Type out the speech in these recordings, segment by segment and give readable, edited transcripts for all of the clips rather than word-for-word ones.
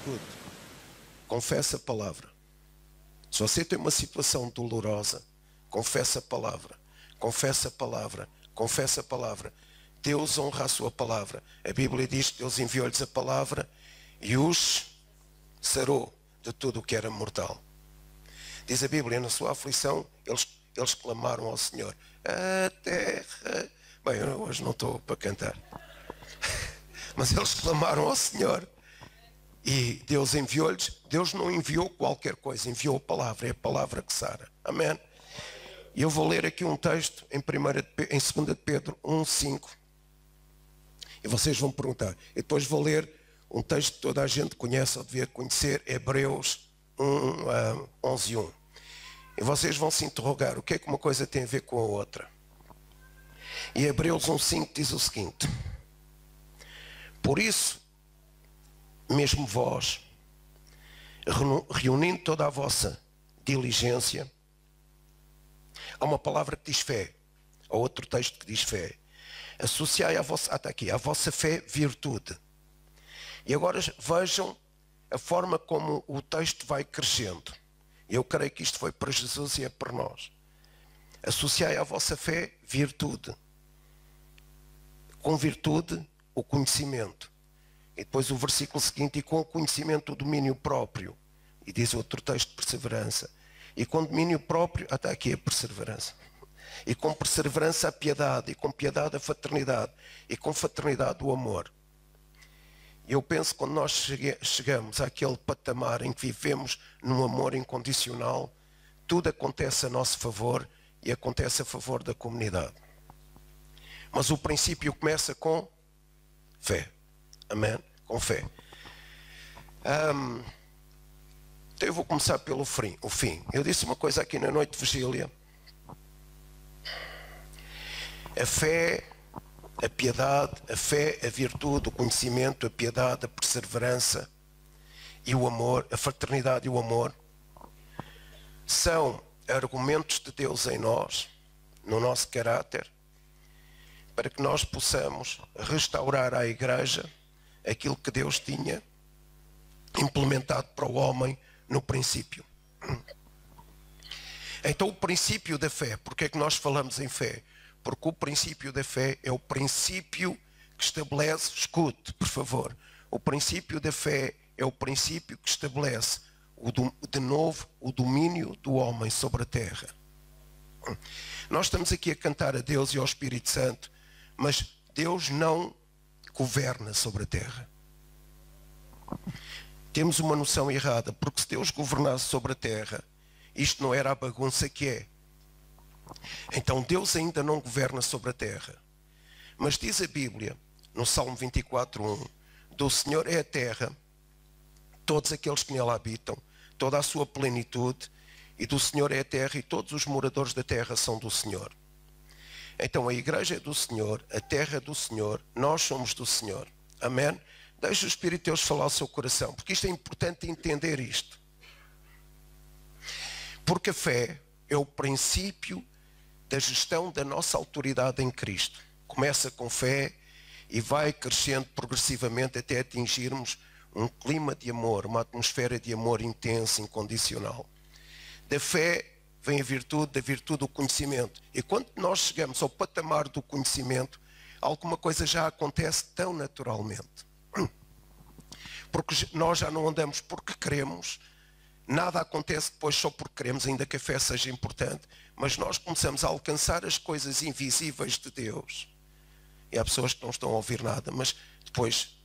escute, confessa a palavra. Se você tem uma situação dolorosa, confessa a palavra, confessa a palavra, confessa a palavra. Deus honra a sua palavra. A Bíblia diz que Deus enviou-lhes a palavra e os sarou de tudo o que era mortal. Diz a Bíblia, na sua aflição, eles clamaram ao Senhor. A terra... Bem, eu hoje não estou para cantar. Mas eles clamaram ao Senhor. E Deus enviou-lhes. Deus não enviou qualquer coisa, enviou a palavra. É a palavra que sara. Amém? E eu vou ler aqui um texto em 2 de Pedro 1:5. E vocês vão perguntar. E depois vou ler um texto que toda a gente conhece ou devia conhecer, Hebreus 11:1. E vocês vão se interrogar, o que é que uma coisa tem a ver com a outra? E Hebreus 1:5 diz o seguinte: por isso, mesmo vós, reunindo toda a vossa diligência, há uma palavra que diz fé, há outro texto que diz fé, associai a vossa fé virtude. E agora vejam a forma como o texto vai crescendo. Eu creio que isto foi para Jesus e é para nós. Associai à vossa fé virtude. Com virtude, o conhecimento. E depois o versículo seguinte, e com o conhecimento o domínio próprio. E diz outro texto, perseverança. E com domínio próprio, até aqui a perseverança. E com perseverança a piedade, e com piedade a fraternidade, e com fraternidade o amor. E eu penso que quando nós chegamos àquele patamar em que vivemos num amor incondicional, tudo acontece a nosso favor e acontece a favor da comunidade. Mas o princípio começa com fé. Amém? Com fé. Então eu vou começar pelo fim. Eu disse uma coisa aqui na noite de vigília. A fé, a piedade, a fé, a virtude, o conhecimento, a piedade, a perseverança e o amor, a fraternidade e o amor, são argumentos de Deus em nós, no nosso caráter, para que nós possamos restaurar à igreja aquilo que Deus tinha implementado para o homem no princípio. Então o princípio da fé, porque é que nós falamos em fé? Porque o princípio da fé é o princípio que estabelece, escute, por favor, o princípio da fé é o princípio que estabelece, de novo, o domínio do homem sobre a terra. Nós estamos aqui a cantar a Deus e ao Espírito Santo, mas Deus não governa sobre a terra. Temos uma noção errada, porque se Deus governasse sobre a terra, isto não era a bagunça que é. Então Deus ainda não governa sobre a terra. Mas diz a Bíblia, no Salmo 24:1, do Senhor é a terra, todos aqueles que nela habitam, toda a sua plenitude, e do Senhor é a terra, e todos os moradores da terra são do Senhor. Então a igreja é do Senhor, a terra é do Senhor, nós somos do Senhor. Amém? Deixe o Espírito de Deus falar ao seu coração, porque isto é importante entender isto. Porque a fé é o princípio da gestão da nossa autoridade em Cristo. Começa com fé e vai crescendo progressivamente até atingirmos um clima de amor, uma atmosfera de amor intenso, incondicional. Da fé vem a virtude, da virtude o conhecimento. E quando nós chegamos ao patamar do conhecimento, alguma coisa já acontece tão naturalmente. Porque nós já não andamos porque queremos, nada acontece depois só porque queremos, ainda que a fé seja importante, mas nós começamos a alcançar as coisas invisíveis de Deus. E há pessoas que não estão a ouvir nada, mas depois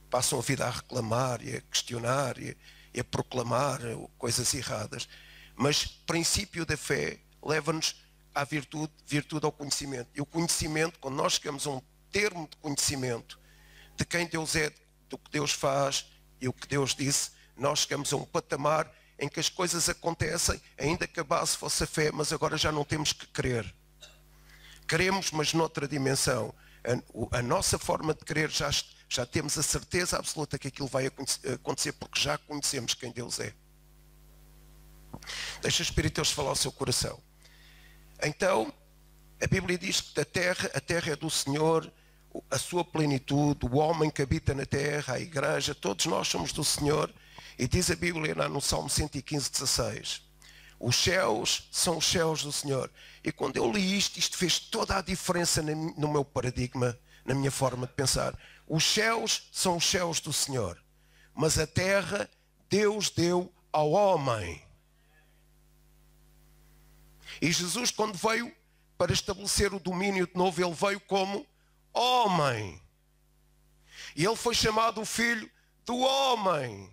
passam a vida a reclamar e a questionar e a proclamar coisas erradas. Mas o princípio da fé leva-nos à virtude, virtude ao conhecimento. E o conhecimento, quando nós chegamos a um termo de conhecimento de quem Deus é, do que Deus faz e o que Deus disse, nós chegamos a um patamar em que as coisas acontecem, ainda que a base fosse a fé, mas agora já não temos que crer. Queremos, mas noutra dimensão. A nossa forma de crer, já temos a certeza absoluta que aquilo vai acontecer, porque já conhecemos quem Deus é. Deixa o Espírito de Deus falar ao seu coração. Então, a Bíblia diz que a terra é do Senhor, a sua plenitude, o homem que habita na terra, a igreja, todos nós somos do Senhor. E diz a Bíblia no Salmo 115, 16: os céus são os céus do Senhor. E quando eu li isto fez toda a diferença no meu paradigma, na minha forma de pensar. Os céus são os céus do Senhor, mas a terra Deus deu ao homem. E Jesus, quando veio para estabelecer o domínio de novo, ele veio como homem. E ele foi chamado o Filho do Homem.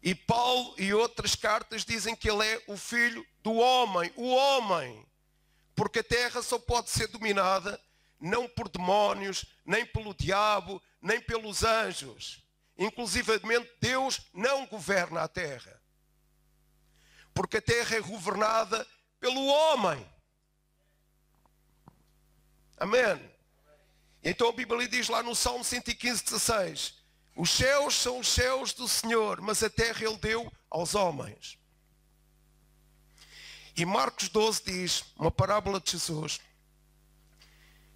E Paulo e outras cartas dizem que ele é o Filho do Homem, o homem. Porque a terra só pode ser dominada não por demónios, nem pelo diabo, nem pelos anjos. Inclusivamente Deus não governa a terra. Porque a terra é governada pelo homem. Amém? Então a Bíblia diz lá no Salmo 115, 16: os céus são os céus do Senhor, mas a terra ele deu aos homens. E Marcos 12 diz, uma parábola de Jesus,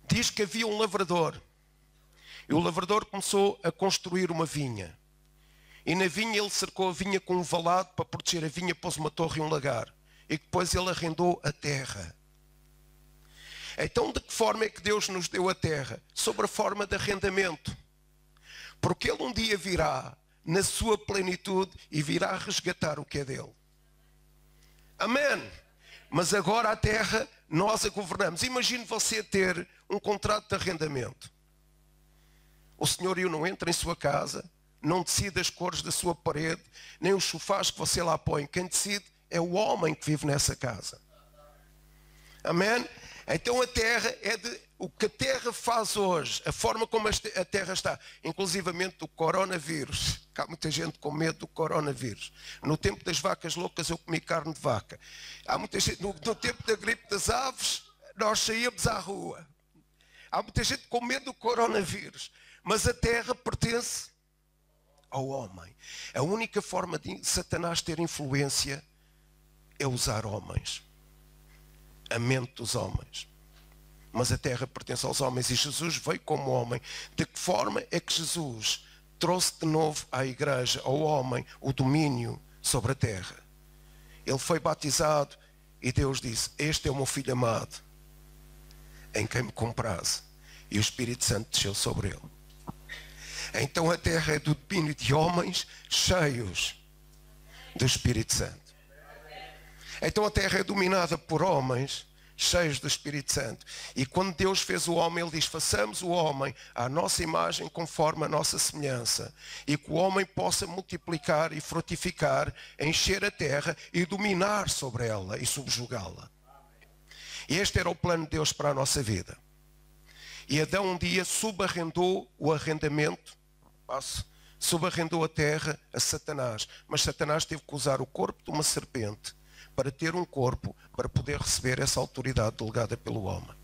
diz que havia um lavrador. E o lavrador começou a construir uma vinha. E na vinha ele cercou a vinha com um valado para proteger a vinha, pôs uma torre e um lagar. E depois ele arrendou a terra. Então de que forma é que Deus nos deu a terra? Sobre a forma de arrendamento. Porque ele um dia virá na sua plenitude e virá resgatar o que é dele. Amém? Mas agora a terra nós a governamos. Imagine você ter um contrato de arrendamento. O senhorio não entra em sua casa, não decide as cores da sua parede, nem os sofás que você lá põe. Quem decide é o homem que vive nessa casa. Amém? Então a terra é o que a terra faz hoje, a forma como a terra está, inclusivamente do coronavírus. Há muita gente com medo do coronavírus. No tempo das vacas loucas eu comi carne de vaca. Há muita gente, no tempo da gripe das aves, nós saíamos à rua. Há muita gente com medo do coronavírus. Mas a terra pertence ao homem. A única forma de Satanás ter influência é usar homens. A mente dos homens. Mas a terra pertence aos homens e Jesus veio como homem. De que forma é que Jesus trouxe de novo à igreja, ao homem, o domínio sobre a terra? Ele foi batizado e Deus disse: este é o meu filho amado, em quem me compraze. E o Espírito Santo desceu sobre ele. Então a terra é do domínio de homens cheios do Espírito Santo. Então a terra é dominada por homens cheios do Espírito Santo. E quando Deus fez o homem, ele diz: façamos o homem à nossa imagem, conforme a nossa semelhança, e que o homem possa multiplicar e frutificar, encher a terra e dominar sobre ela e subjugá-la. E este era o plano de Deus para a nossa vida. E Adão um dia subarrendou o arrendamento, subarrendou a terra a Satanás. Mas Satanás teve que usar o corpo de uma serpente para ter um corpo, para poder receber essa autoridade delegada pelo homem.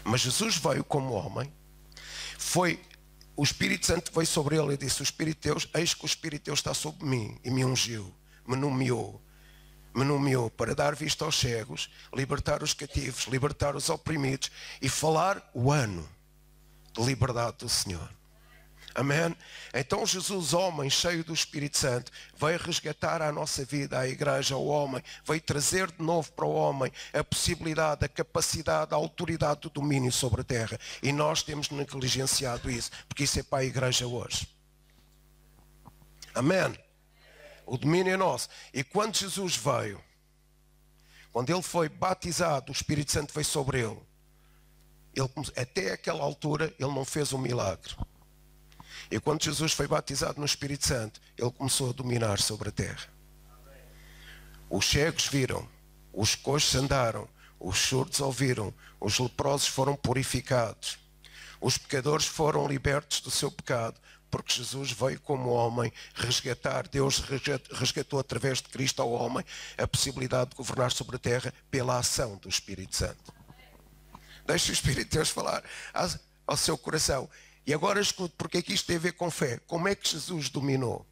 Mas Jesus veio como homem, o Espírito Santo veio sobre ele e disse: o Espírito de Deus, eis que o Espírito de Deus está sobre mim, e me ungiu, me nomeou para dar vista aos cegos, libertar os cativos, libertar os oprimidos e falar o ano de liberdade do Senhor. Amém? Então Jesus, homem cheio do Espírito Santo, veio resgatar a nossa vida, a igreja, ao homem, veio trazer de novo para o homem a possibilidade, a capacidade, a autoridade do domínio sobre a terra. E nós temos negligenciado isso, porque isso é para a igreja hoje. Amém? O domínio é nosso. E quando Jesus veio, quando ele foi batizado, o Espírito Santo veio sobre ele. Até aquela altura ele não fez um milagre. E quando Jesus foi batizado no Espírito Santo, ele começou a dominar sobre a terra. Os cegos viram, os coxos andaram, os surdos ouviram, os leprosos foram purificados, os pecadores foram libertos do seu pecado, porque Jesus veio como homem resgatar. Deus resgatou através de Cristo ao homem a possibilidade de governar sobre a terra pela ação do Espírito Santo. Deixe o Espírito de Deus falar ao seu coração. E agora escute, porque é que isto tem a ver com fé. Como é que Jesus dominou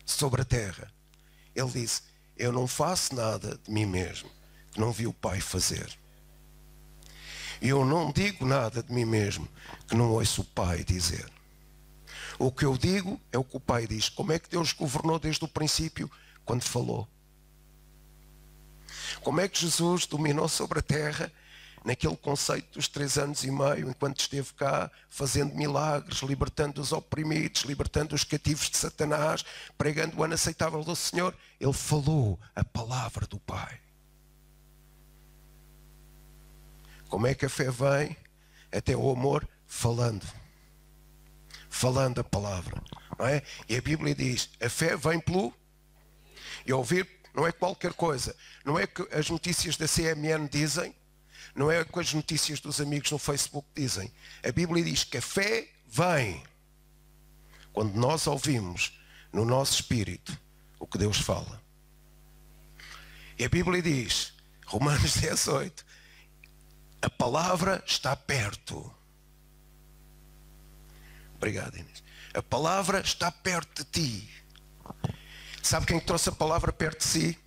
sobre a terra? Ele disse: eu não faço nada de mim mesmo que não vi o Pai fazer. E eu não digo nada de mim mesmo que não ouço o Pai dizer. O que eu digo é o que o Pai diz. Como é que Deus governou desde o princípio? Quando falou. Como é que Jesus dominou sobre a terra naquele conceito dos 3 anos e meio, enquanto esteve cá, fazendo milagres, libertando os oprimidos, libertando os cativos de Satanás, pregando o ano aceitável do Senhor? Ele falou a palavra do Pai. Como é que a fé vem? Até o amor falando. Falando a palavra. Não é? E a Bíblia diz, a fé vem pelo... E ouvir não é qualquer coisa. Não é que as notícias da CNN dizem, não é que as notícias dos amigos no Facebook dizem. A Bíblia diz que a fé vem quando nós ouvimos no nosso espírito o que Deus fala. E a Bíblia diz, Romanos 10:8, a palavra está perto. Obrigado, Inês. A palavra está perto de ti. Sabe quem trouxe a palavra perto de si?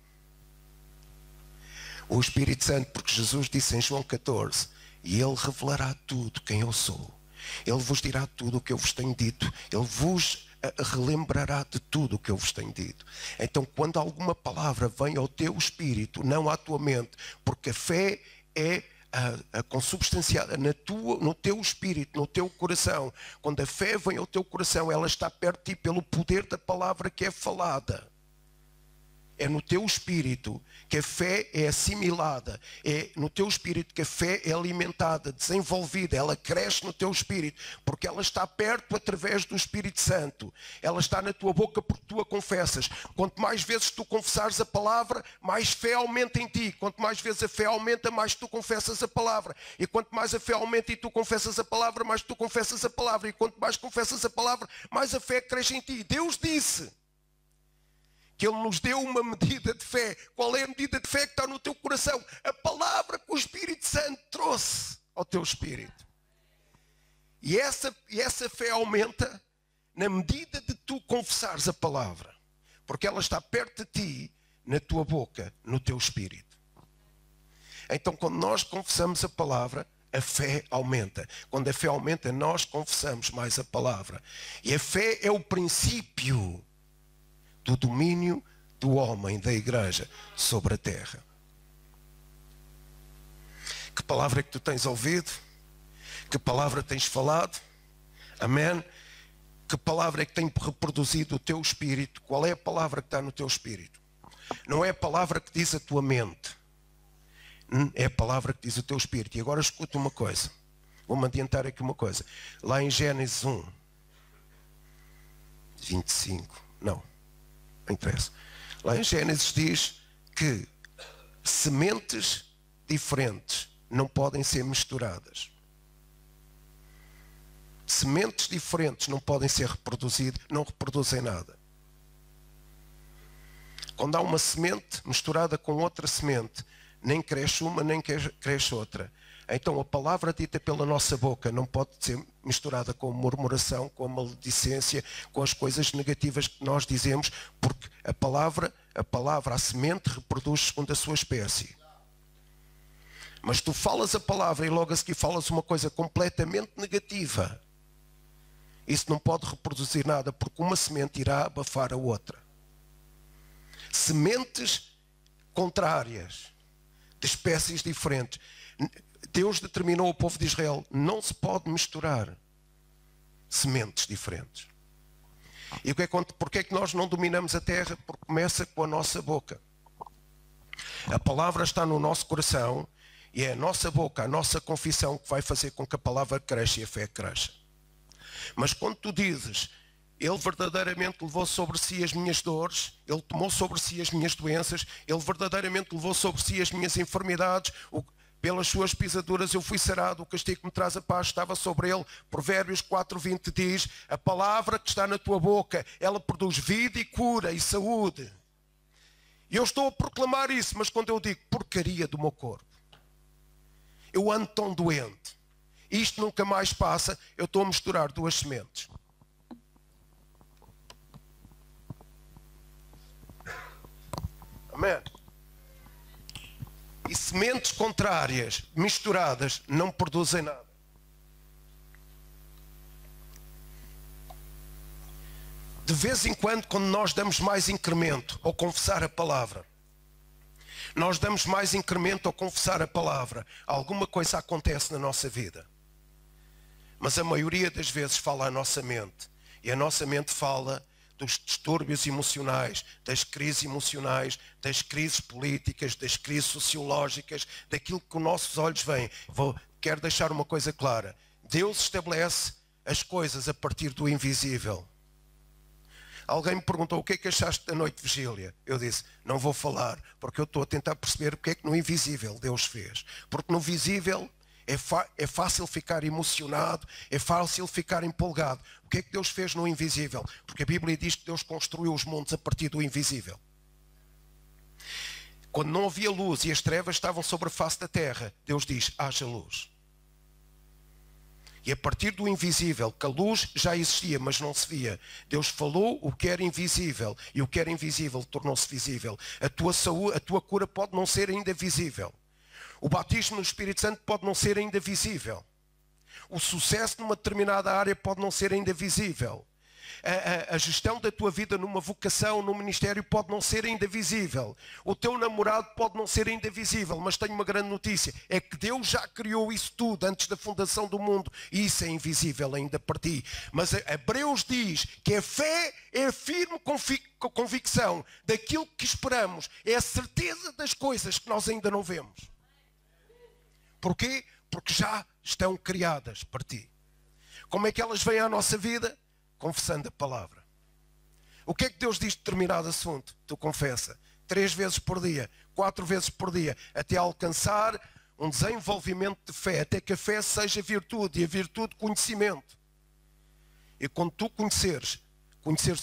O Espírito Santo, porque Jesus disse em João 14, e Ele revelará tudo quem eu sou. Ele vos dirá tudo o que eu vos tenho dito. Ele vos relembrará de tudo o que eu vos tenho dito. Então, quando alguma palavra vem ao teu espírito, não à tua mente, porque a fé é consubstanciada no teu espírito, no teu coração. Quando a fé vem ao teu coração, ela está perto de ti pelo poder da palavra que é falada. É no teu espírito que a fé é assimilada. É no teu espírito que a fé é alimentada, desenvolvida. Ela cresce no teu espírito. Porque ela está perto através do Espírito Santo. Ela está na tua boca porque tu a confessas. Quanto mais vezes tu confessares a palavra, mais fé aumenta em ti. Quanto mais vezes a fé aumenta, mais tu confessas a palavra. E quanto mais a fé aumenta e tu confessas a palavra, mais tu confessas a palavra. E quanto mais confessas a palavra, mais a fé cresce em ti. Deus disse que Ele nos deu uma medida de fé. Qual é a medida de fé que está no teu coração? A palavra que o Espírito Santo trouxe ao teu espírito. E essa fé aumenta na medida de tu confessares a palavra. Porque ela está perto de ti, na tua boca, no teu espírito. Então, quando nós confessamos a palavra, a fé aumenta. Quando a fé aumenta, nós confessamos mais a palavra. E a fé é o princípio do domínio do homem, da igreja, sobre a terra. Que palavra é que tu tens ouvido? Que palavra tens falado? Amém? Que palavra é que tem reproduzido o teu espírito? Qual é a palavra que está no teu espírito? Não é a palavra que diz a tua mente. É a palavra que diz o teu espírito. E agora escuta uma coisa. Vou-me adiantar aqui uma coisa. Lá em Gênesis 1, 25, não interessa. Lá em Gênesis diz que sementes diferentes não podem ser misturadas. Sementes diferentes não podem ser reproduzidas, não reproduzem nada. Quando há uma semente misturada com outra semente, nem cresce uma, nem cresce outra. Então a palavra dita pela nossa boca não pode ser misturada com murmuração, com maledicência, com as coisas negativas que nós dizemos, porque a palavra, a semente, reproduz segundo a sua espécie. Mas tu falas a palavra e logo a seguir falas uma coisa completamente negativa. Isso não pode reproduzir nada, porque uma semente irá abafar a outra. Sementes contrárias, de espécies diferentes. Deus determinou ao povo de Israel, não se pode misturar sementes diferentes. E porque é que nós não dominamos a terra? Porque começa com a nossa boca. A palavra está no nosso coração e é a nossa boca, a nossa confissão que vai fazer com que a palavra cresça e a fé cresça. Mas quando tu dizes, Ele verdadeiramente levou sobre si as minhas dores, Ele tomou sobre si as minhas doenças, Ele verdadeiramente levou sobre si as minhas enfermidades, pelas suas pisaduras eu fui sarado, o castigo que me traz a paz estava sobre Ele. Provérbios 4:20 diz, a palavra que está na tua boca, ela produz vida e cura e saúde. E eu estou a proclamar isso, mas quando eu digo porcaria do meu corpo, eu ando tão doente, isto nunca mais passa, eu estou a misturar duas sementes. Amém? E sementes contrárias, misturadas, não produzem nada. De vez em quando nós damos mais incremento ao confessar a palavra, nós damos mais incremento ao confessar a palavra, alguma coisa acontece na nossa vida. Mas a maioria das vezes fala a nossa mente. E a nossa mente fala dos distúrbios emocionais, das crises, das crises políticas, das crises sociológicas, daquilo que os nossos olhos veem. Quero deixar uma coisa clara. Deus estabelece as coisas a partir do invisível. Alguém me perguntou: o que é que achaste da noite de vigília? Eu disse: não vou falar, porque eu estou a tentar perceber o que é que no invisível Deus fez. Porque no visível é fácil ficar emocionado, é fácil ficar empolgado. O que é que Deus fez no invisível? Porque a Bíblia diz que Deus construiu os montes a partir do invisível. Quando não havia luz e as trevas estavam sobre a face da terra, Deus diz: haja luz. E a partir do invisível, que a luz já existia, mas não se via, Deus falou o que era invisível, e o que era invisível tornou-se visível. A tua saúde, a tua cura pode não ser ainda visível. O batismo no Espírito Santo pode não ser ainda visível. O sucesso numa determinada área pode não ser ainda visível. A gestão da tua vida numa vocação, num ministério pode não ser ainda visível. O teu namorado pode não ser ainda visível. Mas tenho uma grande notícia: é que Deus já criou isso tudo antes da fundação do mundo. E isso é invisível ainda para ti. Mas Hebreus diz que a fé é a firme convicção daquilo que esperamos. É a certeza das coisas que nós ainda não vemos. Porquê? Porque já estão criadas para ti. Como é que elas vêm à nossa vida? Confessando a palavra. O que é que Deus diz de determinado assunto? Tu confessa 3 vezes por dia, 4 vezes por dia, até alcançar um desenvolvimento de fé, até que a fé seja virtude e a virtude conhecimento. E quando tu conheceres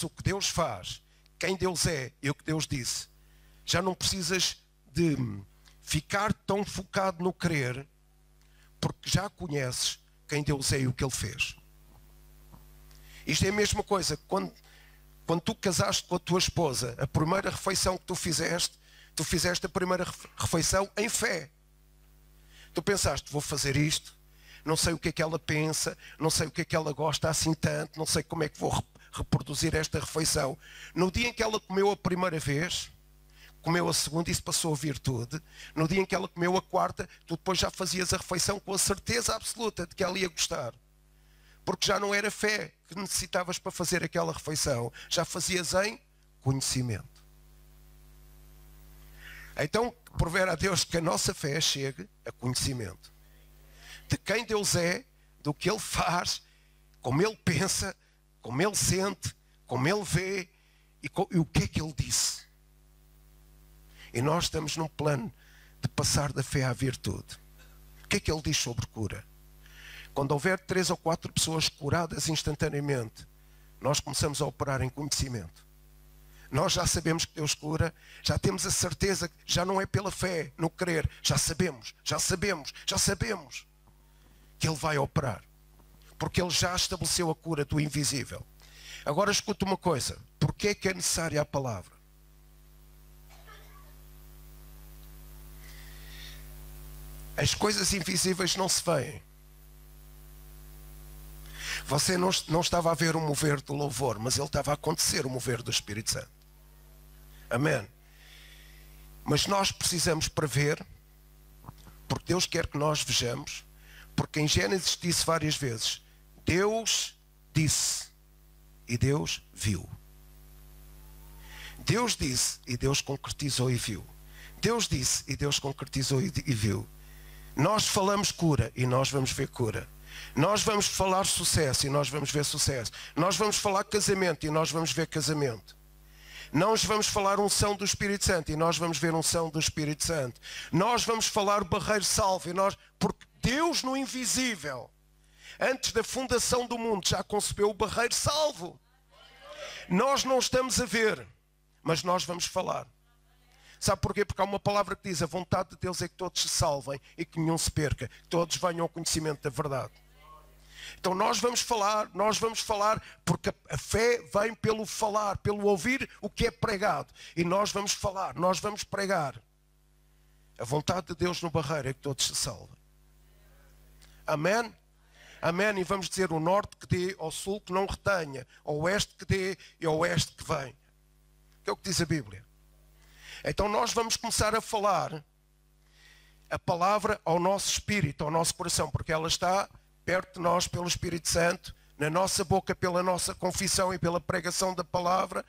o que Deus faz, quem Deus é e o que Deus disse, já não precisas de ficar tão focado no querer, porque já conheces quem Deus é e o que Ele fez. Isto é a mesma coisa, quando tu casaste com a tua esposa, a primeira refeição que tu fizeste a primeira refeição em fé. Tu pensaste: vou fazer isto, não sei o que é que ela pensa, não sei o que é que ela gosta assim tanto, não sei como é que vou reproduzir esta refeição. No dia em que ela comeu a primeira vez, comeu a segunda, isso passou a virtude. No dia em que ela comeu a quarta, tu depois já fazias a refeição com a certeza absoluta de que ela ia gostar. Porque já não era fé que necessitavas para fazer aquela refeição. Já fazias em conhecimento. Então, prover a Deus que a nossa fé chegue a conhecimento. De quem Deus é, do que Ele faz, como Ele pensa, como Ele sente, como Ele vê e o que é que Ele disse. E nós estamos num plano de passar da fé à virtude. O que é que Ele diz sobre cura? Quando houver 3 ou 4 pessoas curadas instantaneamente, nós começamos a operar em conhecimento. Nós já sabemos que Deus cura, já temos a certeza que já não é pela fé, no crer. Já sabemos que Ele vai operar. Porque Ele já estabeleceu a cura do invisível. Agora escuta uma coisa: porquê é que é necessária a palavra? As coisas invisíveis não se veem. Você não estava a ver o mover do louvor, mas ele estava a acontecer, o mover do Espírito Santo. Amém. Mas nós precisamos para ver, porque Deus quer que nós vejamos, porque em Gênesis disse várias vezes: Deus disse e Deus viu. Deus disse e Deus concretizou e viu. Deus disse e Deus concretizou e viu. Nós falamos cura e nós vamos ver cura. Nós vamos falar sucesso e nós vamos ver sucesso. Nós vamos falar casamento e nós vamos ver casamento. Nós vamos falar unção do Espírito Santo e nós vamos ver unção do Espírito Santo. Nós vamos falar barreiro salvo porque Deus no invisível, antes da fundação do mundo, já concebeu o barreiro salvo. Nós não estamos a ver, mas nós vamos falar. Sabe porquê? Porque há uma palavra que diz: a vontade de Deus é que todos se salvem e que nenhum se perca, que todos venham ao conhecimento da verdade. Então nós vamos falar porque a fé vem pelo falar, pelo ouvir o que é pregado. E nós vamos falar, nós vamos pregar. A vontade de Deus no barreiro é que todos se salvem. Amém? Amém? E vamos dizer ao norte que dê, ao sul que não retenha, ao oeste que dê e ao oeste que venha. Que é o que diz a Bíblia. Então nós vamos começar a falar a palavra ao nosso espírito, ao nosso coração, porque ela está perto de nós pelo Espírito Santo, na nossa boca pela nossa confissão e pela pregação da palavra.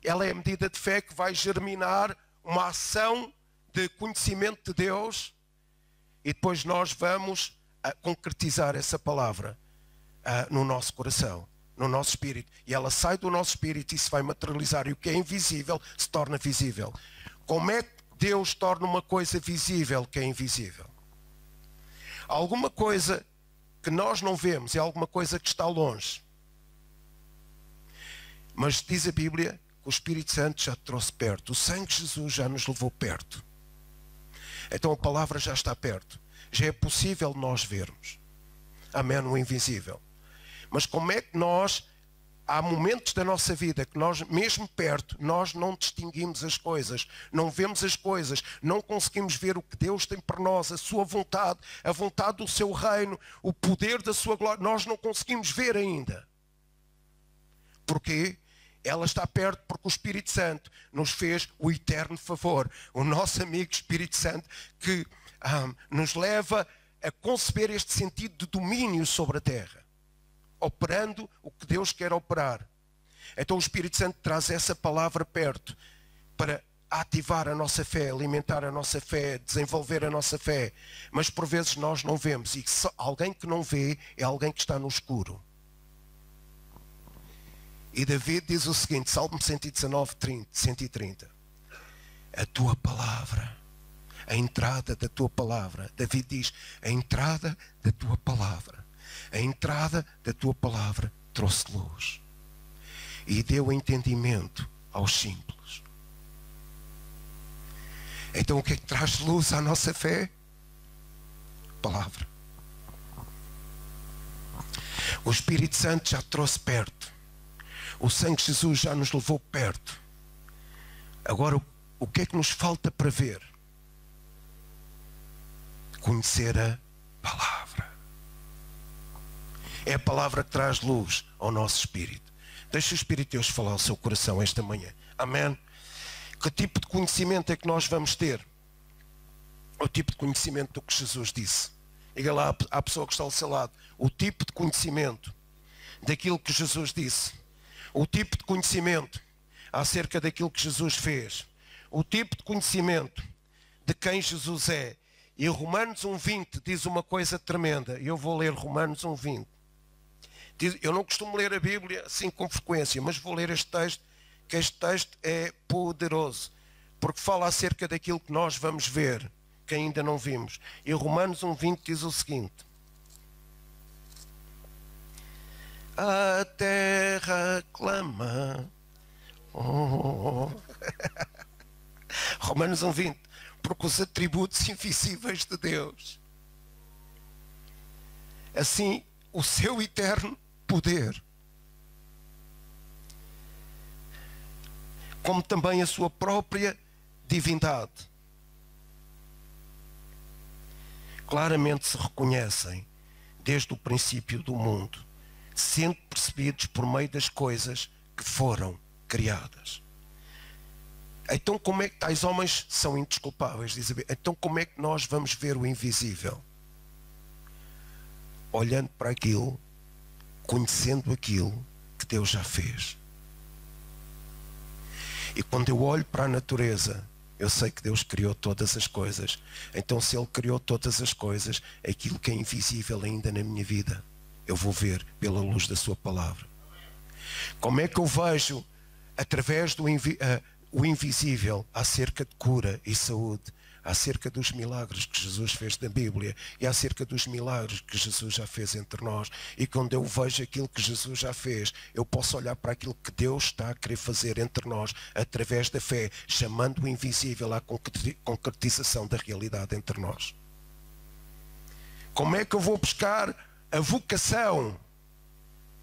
Ela é a medida de fé que vai germinar uma ação de conhecimento de Deus e depois nós vamos concretizar essa palavra no nosso coração, no nosso espírito. E ela sai do nosso espírito e se vai materializar. E o que é invisível se torna visível. Como é que Deus torna uma coisa visível que é invisível? Alguma coisa que nós não vemos é alguma coisa que está longe. Mas diz a Bíblia que o Espírito Santo já te trouxe perto. O sangue de Jesus já nos levou perto. Então a palavra já está perto. Já é possível nós vermos. Amém, o invisível. Mas como é que nós, há momentos da nossa vida que nós, mesmo perto, nós não distinguimos as coisas, não vemos as coisas, não conseguimos ver o que Deus tem para nós, a sua vontade, a vontade do seu reino, o poder da sua glória, nós não conseguimos ver ainda. Porquê? Ela está perto porque o Espírito Santo nos fez o eterno favor. O nosso amigo Espírito Santo que nos leva a conceber este sentido de domínio sobre a terra, operando o que Deus quer operar. Então o Espírito Santo traz essa palavra perto para ativar a nossa fé, alimentar a nossa fé, desenvolver a nossa fé. Mas por vezes nós não vemos. E alguém que não vê é alguém que está no escuro. E David diz o seguinte, Salmo 119, 130. A tua palavra, a entrada da tua palavra. David diz, a entrada da tua palavra. A entrada da tua palavra trouxe luz. E deu entendimento aos simples. Então o que é que traz luz à nossa fé? Palavra. O Espírito Santo já trouxe perto. O sangue de Jesus já nos levou perto. Agora, o que é que nos falta para ver? Conhecer a palavra. É a palavra que traz luz ao nosso espírito. Deixa o Espírito de Deus falar ao seu coração esta manhã. Amém? Que tipo de conhecimento é que nós vamos ter? O tipo de conhecimento do que Jesus disse. Diga lá à pessoa que está ao seu lado. O tipo de conhecimento daquilo que Jesus disse. O tipo de conhecimento acerca daquilo que Jesus fez. O tipo de conhecimento de quem Jesus é. E Romanos 1,20 diz uma coisa tremenda. E eu vou ler Romanos 1,20. Eu não costumo ler a Bíblia assim com frequência, mas vou ler este texto, que este texto é poderoso. Porque fala acerca daquilo que nós vamos ver, que ainda não vimos. E Romanos 1,20 diz o seguinte. A terra clama. Romanos 1,20. Porque os atributos invisíveis de Deus, assim o seu eterno poder, como também a sua própria divindade, claramente se reconhecem desde o princípio do mundo, sendo percebidos por meio das coisas que foram criadas. Então como é que tais homens são indesculpáveis? Diz a Bíblia. Então como é que nós vamos ver o invisível? Olhando para aquilo, conhecendo aquilo que Deus já fez. E quando eu olho para a natureza, eu sei que Deus criou todas as coisas. Então se Ele criou todas as coisas, aquilo que é invisível ainda na minha vida, eu vou ver pela luz da sua palavra. Como é que eu vejo através do o invisível acerca de cura e saúde, acerca dos milagres que Jesus fez na Bíblia e acerca dos milagres que Jesus já fez entre nós? E quando eu vejo aquilo que Jesus já fez, eu posso olhar para aquilo que Deus está a querer fazer entre nós através da fé, chamando o invisível à concretização da realidade entre nós. Como é que eu vou buscar a vocação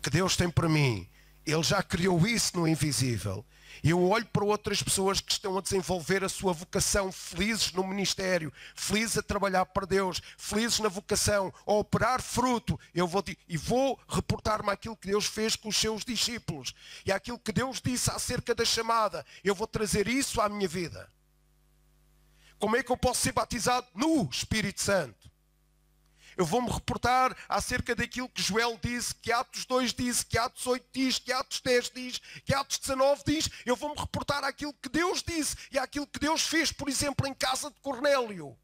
que Deus tem para mim? Ele já criou isso no invisível. Eu olho para outras pessoas que estão a desenvolver a sua vocação, felizes no ministério, felizes a trabalhar para Deus, felizes na vocação, a operar fruto. Eu vou reportar-me àquilo que Deus fez com os seus discípulos e àquilo que Deus disse acerca da chamada. Eu vou trazer isso à minha vida. Como é que eu posso ser batizado no Espírito Santo? Eu vou-me reportar acerca daquilo que Joel disse, que Atos 2 diz, que Atos 8 diz, que Atos 10 diz, que Atos 19 diz. Eu vou-me reportar àquilo que Deus disse e àquilo que Deus fez, por exemplo, em casa de Cornélio.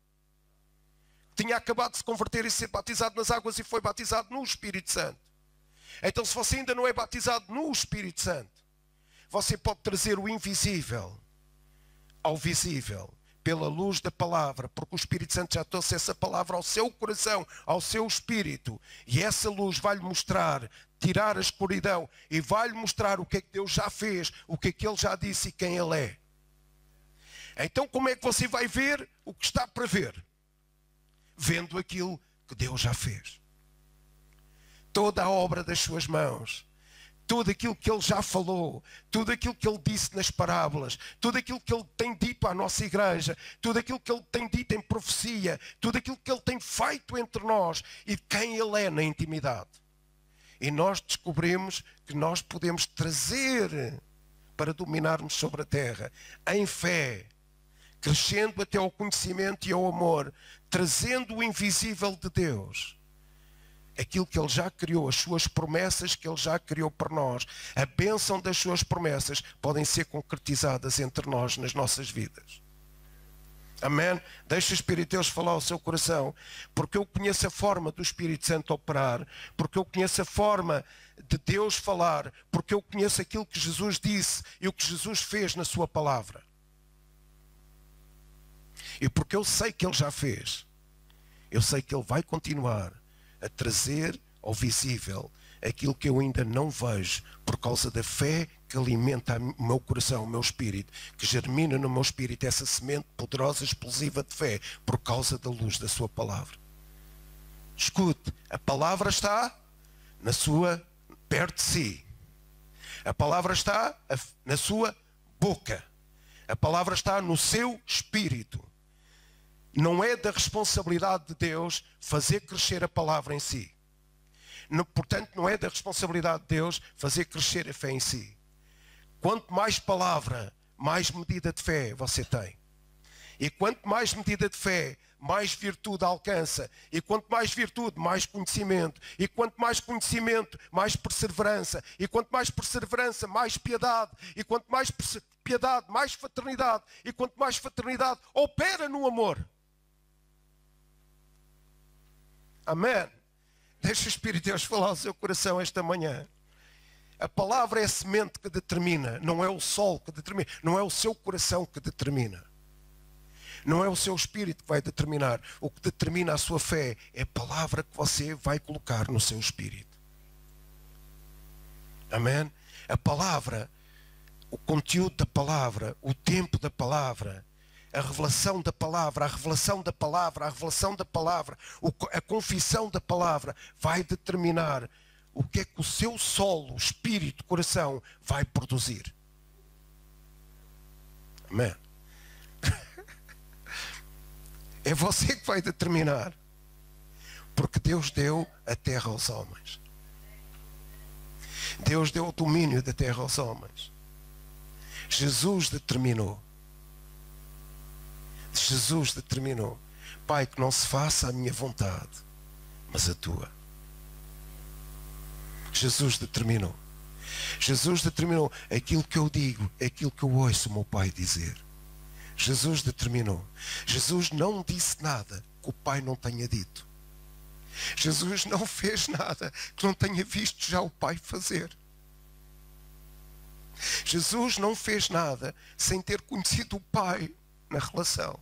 Tinha acabado de se converter e ser batizado nas águas e foi batizado no Espírito Santo. Então, se você ainda não é batizado no Espírito Santo, você pode trazer o invisível ao visível pela luz da palavra, porque o Espírito Santo já trouxe essa palavra ao seu coração, ao seu espírito, e essa luz vai-lhe mostrar, tirar a escuridão, e vai-lhe mostrar o que é que Deus já fez, o que é que Ele já disse e quem Ele é. Então como é que você vai ver o que está para ver? Vendo aquilo que Deus já fez. Toda a obra das suas mãos, tudo aquilo que Ele já falou, tudo aquilo que Ele disse nas parábolas, tudo aquilo que Ele tem dito à nossa igreja, tudo aquilo que Ele tem dito em profecia, tudo aquilo que Ele tem feito entre nós e de quem Ele é na intimidade. E nós descobrimos que nós podemos trazer para dominarmos sobre a terra, em fé, crescendo até ao conhecimento e ao amor, trazendo o invisível de Deus. Aquilo que Ele já criou, as suas promessas que Ele já criou para nós, a bênção das suas promessas podem ser concretizadas entre nós nas nossas vidas. Amém? Deixa o Espírito de Deus falar ao seu coração, porque eu conheço a forma do Espírito Santo operar, porque eu conheço a forma de Deus falar, porque eu conheço aquilo que Jesus disse e o que Jesus fez na sua palavra. E porque eu sei que Ele já fez, eu sei que Ele vai continuar a trazer ao visível aquilo que eu ainda não vejo, por causa da fé que alimenta o meu coração, o meu espírito, que germina no meu espírito essa semente poderosa, explosiva de fé, por causa da luz da sua palavra. Escute, a palavra está perto de si. A palavra está na sua boca. A palavra está no seu espírito. Não é da responsabilidade de Deus fazer crescer a palavra em si. Portanto, não é da responsabilidade de Deus fazer crescer a fé em si. Quanto mais palavra, mais medida de fé você tem. E quanto mais medida de fé, mais virtude alcança. E quanto mais virtude, mais conhecimento. E quanto mais conhecimento, mais perseverança. E quanto mais perseverança, mais piedade. E quanto mais piedade, mais fraternidade. E quanto mais fraternidade, opera no amor. Amém. Deixa o Espírito de Deus falar ao seu coração esta manhã. A palavra é a semente que determina, não é o sol que determina, não é o seu coração que determina. Não é o seu espírito que vai determinar. O que determina a sua fé é a palavra que você vai colocar no seu espírito. Amém? A palavra, o conteúdo da palavra, o tempo da palavra, a revelação da palavra, a revelação da palavra, a revelação da palavra, a confissão da palavra vai determinar o que é que o seu solo, espírito, coração vai produzir. Amém? É você que vai determinar. Porque Deus deu a terra aos homens. Deus deu o domínio da terra aos homens. Jesus determinou. Jesus determinou: Pai, que não se faça a minha vontade, mas a tua. Jesus determinou. Jesus determinou aquilo que eu digo, aquilo que eu ouço o meu Pai dizer. Jesus determinou. Jesus não disse nada que o Pai não tenha dito. Jesus não fez nada que não tenha visto já o Pai fazer. Jesus não fez nada sem ter conhecido o Pai na relação.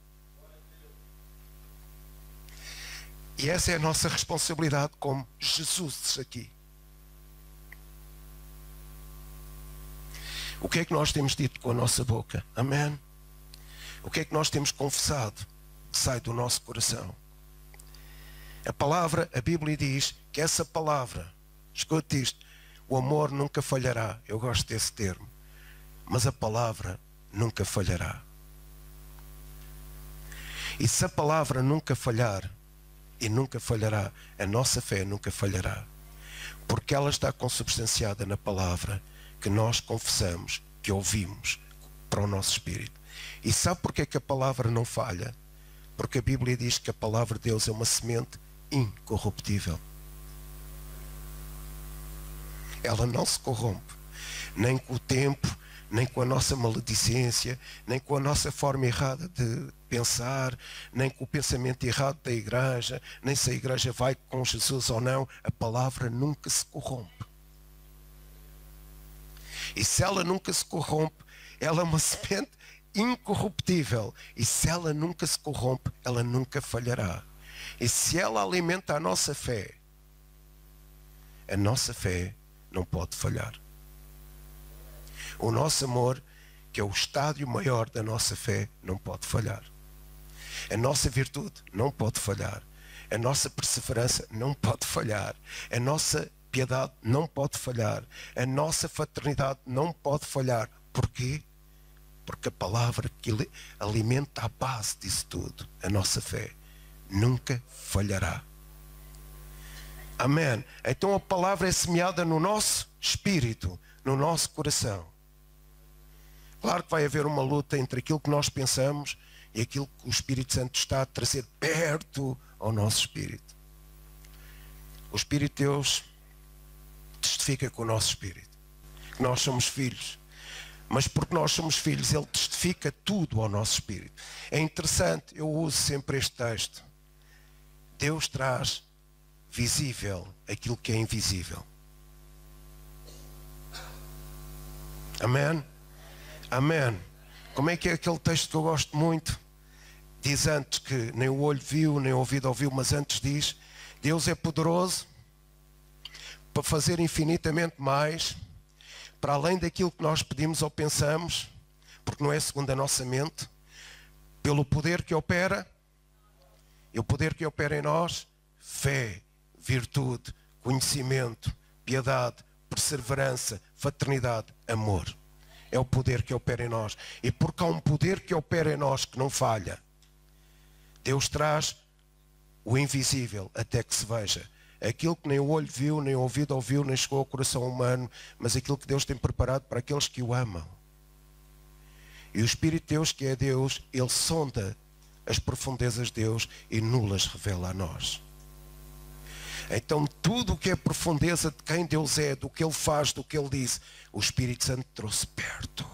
E essa é a nossa responsabilidade como Jesus aqui. O que é que nós temos dito com a nossa boca? Amém? O que é que nós temos confessado que sai do nosso coração? A palavra, a Bíblia diz que essa palavra, escute isto, o amor nunca falhará. Eu gosto desse termo. mas a palavra nunca falhará. E se a palavra nunca falhar, e nunca falhará, a nossa fé nunca falhará, porque ela está consubstanciada na palavra que nós confessamos, que ouvimos para o nosso espírito. E sabe porque é que a palavra não falha? Porque a Bíblia diz que a palavra de Deus é uma semente incorruptível. Ela não se corrompe, nem com o tempo, nem com a nossa maledicência, nem com a nossa forma errada de pensar, nem com o pensamento errado da igreja, nem se a igreja vai com Jesus ou não. A palavra nunca se corrompe. E se ela nunca se corrompe, ela é uma semente incorruptível. E se ela nunca se corrompe, ela nunca falhará. E se ela alimenta a nossa fé não pode falhar. O nosso amor, que é o estádio maior da nossa fé, não pode falhar. A nossa virtude não pode falhar. A nossa perseverança não pode falhar. A nossa piedade não pode falhar. A nossa fraternidade não pode falhar. Porquê? Porque a palavra que alimenta a base disso tudo, a nossa fé, nunca falhará. Amém. Então a palavra é semeada no nosso espírito, no nosso coração. Claro que vai haver uma luta entre aquilo que nós pensamos e aquilo que o Espírito Santo está a trazer perto ao nosso espírito. O Espírito de Deus testifica com o nosso espírito que nós somos filhos. Mas porque nós somos filhos, Ele testifica tudo ao nosso espírito. É interessante, eu uso sempre este texto. Deus traz visível aquilo que é invisível. Amém? Amém. Como é que é aquele texto que eu gosto muito? Diz antes que nem o olho viu, nem o ouvido ouviu, mas antes diz: Deus é poderoso para fazer infinitamente mais, para além daquilo que nós pedimos ou pensamos, porque não é segundo a nossa mente, pelo poder que opera, e o poder que opera em nós, fé, virtude, conhecimento, piedade, perseverança, fraternidade, amor. É o poder que opera em nós. E porque há um poder que opera em nós que não falha, Deus traz o invisível até que se veja. Aquilo que nem o olho viu, nem o ouvido ouviu, nem chegou ao coração humano, mas aquilo que Deus tem preparado para aqueles que o amam. E o Espírito de Deus, que é Deus, Ele sonda as profundezas de Deus e nulas revela a nós. Então tudo o que é profundeza de quem Deus é, do que Ele faz, do que Ele diz, o Espírito Santo trouxe perto.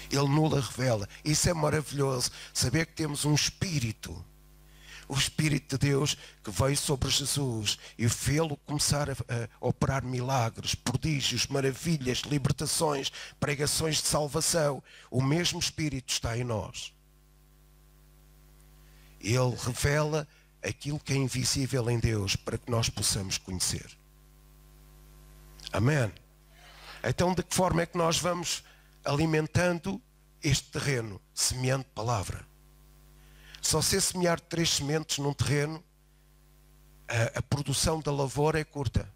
Ele nula revela. Isso é maravilhoso, saber que temos um Espírito. O Espírito de Deus que veio sobre Jesus e fê-lo começar a operar milagres, prodígios, maravilhas, libertações, pregações de salvação. O mesmo Espírito está em nós. Ele revela aquilo que é invisível em Deus para que nós possamos conhecer. Amém? Então de que forma é que nós vamos alimentando este terreno? Semeando palavra. Só se semear 3 sementes num terreno, a produção da lavoura é curta.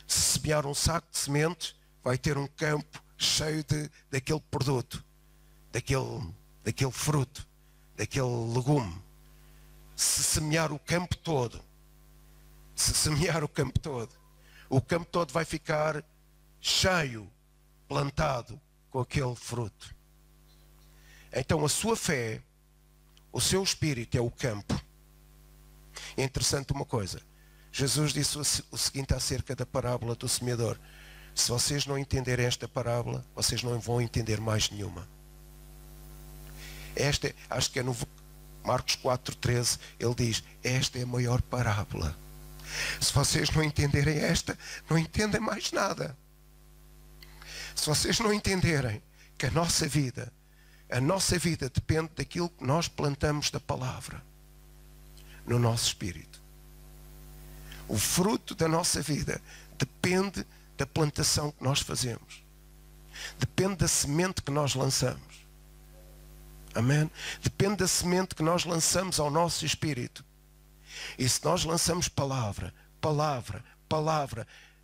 Se semear um saco de sementes, vai ter um campo cheio daquele produto, daquele fruto, daquele legume. Se semear o campo todo, o campo todo vai ficar cheio, plantado com aquele fruto. Então a sua fé, o seu espírito é o campo. É interessante uma coisa. Jesus disse o seguinte acerca da parábola do semeador: se vocês não entenderem esta parábola, vocês não vão entender mais nenhuma. Esta, acho que é no Marcos 4,13, ele diz: esta é a maior parábola. Se vocês não entenderem esta, não entendem mais nada. Se vocês não entenderem que a nossa vida depende daquilo que nós plantamos da palavra no nosso espírito. O fruto da nossa vida depende da plantação que nós fazemos. Depende da semente que nós lançamos. Amém? Depende da semente que nós lançamos ao nosso espírito. E se nós lançamos palavra,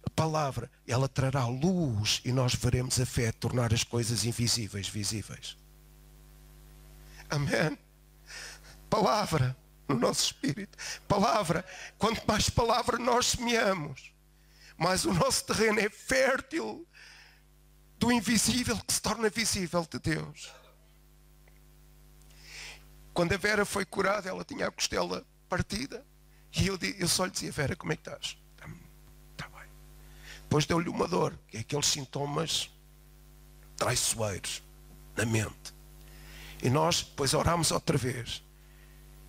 A palavra, ela trará luz e nós veremos a fé tornar as coisas invisíveis visíveis. Amém. Palavra no nosso espírito. Palavra. Quanto mais palavra nós semeamos, mais o nosso terreno é fértil do invisível que se torna visível de Deus. Quando a Vera foi curada, ela tinha a costela partida. E eu só lhe dizia: Vera, como é que estás? Está bem. Depois deu-lhe uma dor, que é aqueles sintomas traiçoeiros na mente. E nós depois orámos outra vez.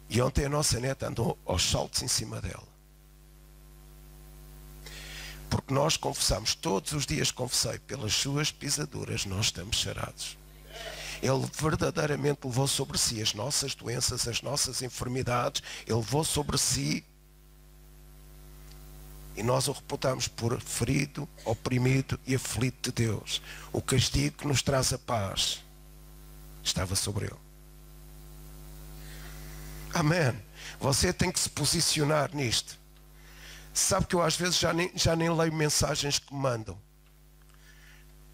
E ontem a nossa neta andou aos saltos em cima dela. Porque nós confessamos, todos os dias confessei, pelas suas pisaduras nós estamos sarados. Ele verdadeiramente levou sobre si as nossas doenças, as nossas enfermidades. Ele levou sobre si. E nós o reputamos por ferido, oprimido e aflito de Deus. O castigo que nos traz a paz estava sobre ele. Amém. Você tem que se posicionar nisto. Sabe que eu às vezes já nem leio mensagens que me mandam.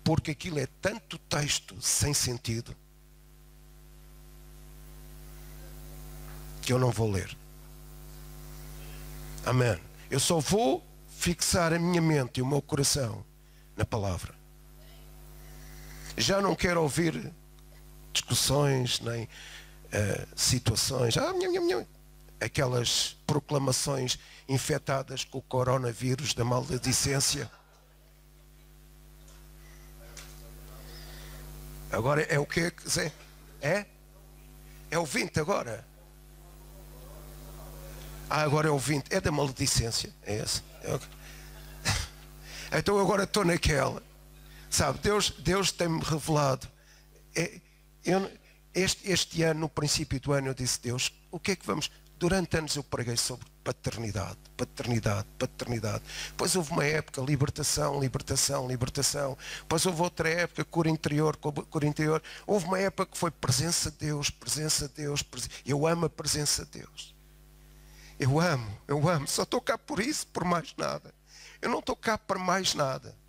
Porque aquilo é tanto texto sem sentido que eu não vou ler. Amém. Eu só vou fixar a minha mente e o meu coração na palavra. Já não quero ouvir discussões, nem situações, aquelas proclamações infectadas com o coronavírus da maledicência. Agora é o que Zé? É o 20 agora. Agora é o 20. É da maledicência. É esse. Então agora estou naquela. Sabe, Deus tem-me revelado. Este ano, no princípio do ano, eu disse: Deus, o que é que vamos... Durante anos eu preguei sobre paternidade. Depois houve uma época, libertação. Depois houve outra época, cura interior. Houve uma época que foi presença de Deus. Eu amo a presença de Deus. Eu amo. Só estou cá por isso, por mais nada. Eu não estou cá para mais nada.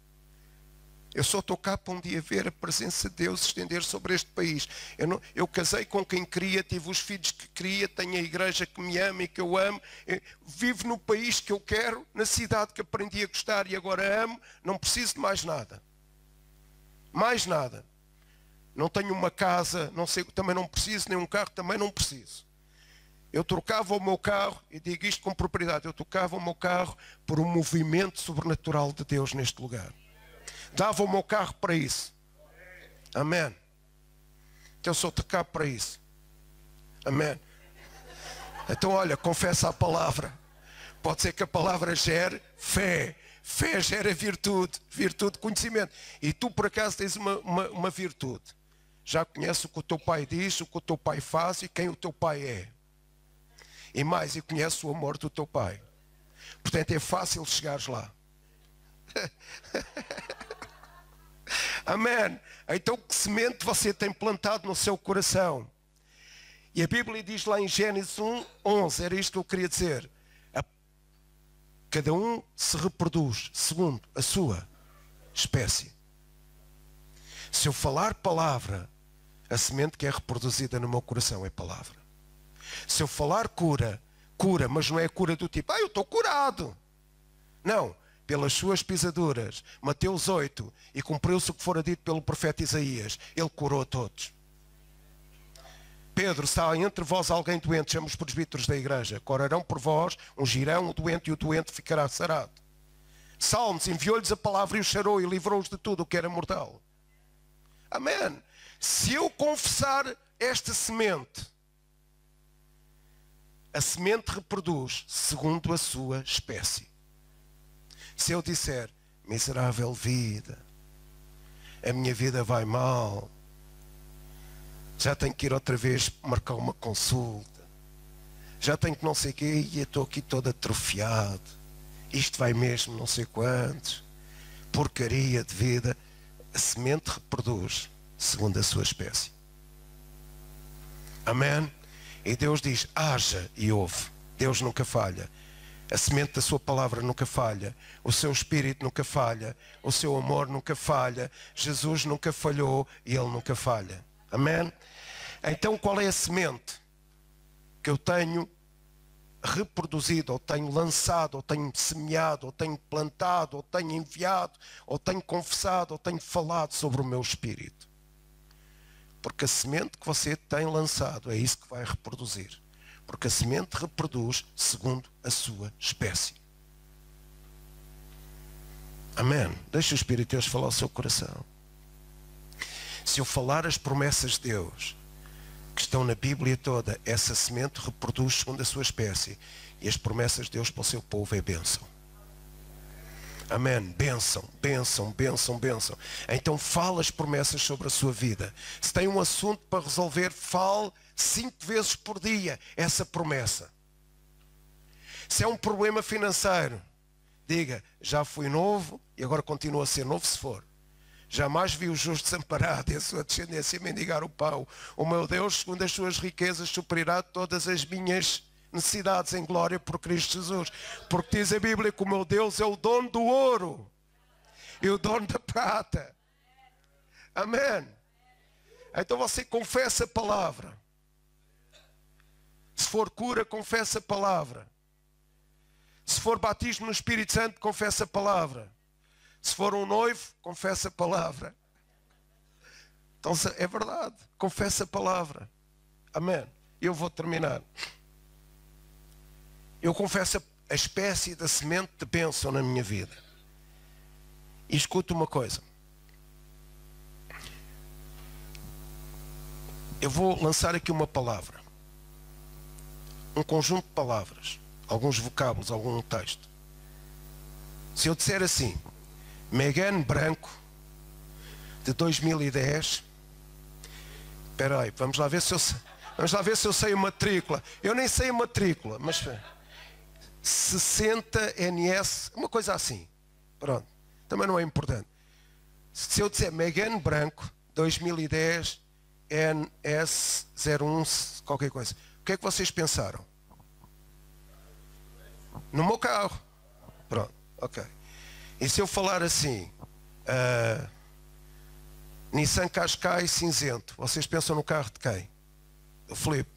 Eu só estou cá para um dia ver a presença de Deus estender sobre este país. Eu casei com quem queria, tive os filhos que queria, tenho a igreja que me ama e que eu amo. Vivo no país que eu quero, na cidade que aprendi a gostar e agora amo. Não preciso de mais nada. Mais nada. Não tenho uma casa, não sei, também não preciso, nem um carro, também não preciso. Eu trocava o meu carro, e digo isto com propriedade, eu trocava o meu carro por um movimento sobrenatural de Deus neste lugar. Dava o meu carro para isso. Amém. Então eu sou tocado para isso. Amém. Então olha, confessa a palavra. Pode ser que a palavra gere fé. Fé gera virtude. Virtude, conhecimento. E tu por acaso tens uma virtude. Já conheces o que o teu pai diz, o que o teu pai faz e quem o teu pai é. E mais, e conheces o amor do teu pai. Portanto é fácil chegares lá. Amém. Então que semente você tem plantado no seu coração? E a Bíblia diz lá em Gênesis 1:11, era isto que eu queria dizer. Cada um se reproduz segundo a sua espécie. Se eu falar palavra, a semente que é reproduzida no meu coração é palavra. Se eu falar cura, mas não é cura do tipo, eu estou curado. Não. Pelas suas pisaduras, Mateus 8, e cumpriu-se o que fora dito pelo profeta Isaías, ele curou a todos. Pedro, se há entre vós alguém doente, chama os presbíteros da igreja, orarão por vós, ungirão o doente e o doente ficará sarado. Salmos, enviou-lhes a palavra e os sarou e livrou-os de tudo o que era mortal. Amém. Se eu confessar esta semente, a semente reproduz segundo a sua espécie. Se eu disser, miserável vida, a minha vida vai mal, já tenho que ir outra vez marcar uma consulta, já tenho que não sei o quê, e eu estou aqui todo atrofiado, isto vai mesmo não sei quantos, porcaria de vida, a semente reproduz segundo a sua espécie. Amém? E Deus diz, haja e ouve. Deus nunca falha. A semente da sua palavra nunca falha. O seu espírito nunca falha. O seu amor nunca falha. Jesus nunca falhou e Ele nunca falha. Amém? Então qual é a semente que eu tenho reproduzido, ou tenho lançado, ou tenho semeado, ou tenho plantado, ou tenho enviado, ou tenho confessado, ou tenho falado sobre o meu espírito? Porque a semente que você tem lançado é isso que vai reproduzir. Porque a semente reproduz segundo a sua espécie. Amém? Deixa o Espírito de Deus falar ao seu coração. Se eu falar as promessas de Deus que estão na Bíblia toda, essa semente reproduz segundo a sua espécie. E as promessas de Deus para o seu povo é bênção. Amém? Bênção, bênção, bênção, bênção. Então fala as promessas sobre a sua vida. Se tem um assunto para resolver, fale 5 vezes por dia essa promessa. Se é um problema financeiro, diga, já fui novo e agora continuo a ser novo se for. Jamais vi o justo desamparado e a sua descendência mendigar o pão. O meu Deus, segundo as suas riquezas, suprirá todas as minhas necessidades em glória por Cristo Jesus. Porque diz a Bíblia que o meu Deus é o dono do ouro e o dono da prata. Amém? Então você confessa a palavra. Se for cura, confessa a palavra. Se for batismo no Espírito Santo, confessa a palavra. Se for um noivo, confessa a palavra. Então é verdade, confessa a palavra. Amém? Eu vou terminar. Eu confesso a espécie da semente de bênção na minha vida. E escuta uma coisa. Eu vou lançar aqui uma palavra. Um conjunto de palavras. Alguns vocábulos, algum texto. Se eu disser assim, Megane branco, de 2010. Espera aí, vamos lá ver se eu sei a matrícula. Eu nem sei a matrícula, mas 60 NS, uma coisa assim. Pronto, também não é importante. Se eu disser Megane branco, 2010, NS01, qualquer coisa. O que é que vocês pensaram? No meu carro. Pronto, ok. E se eu falar assim, Nissan Qashqai cinzento, vocês pensam no carro de quem? Do Filipe.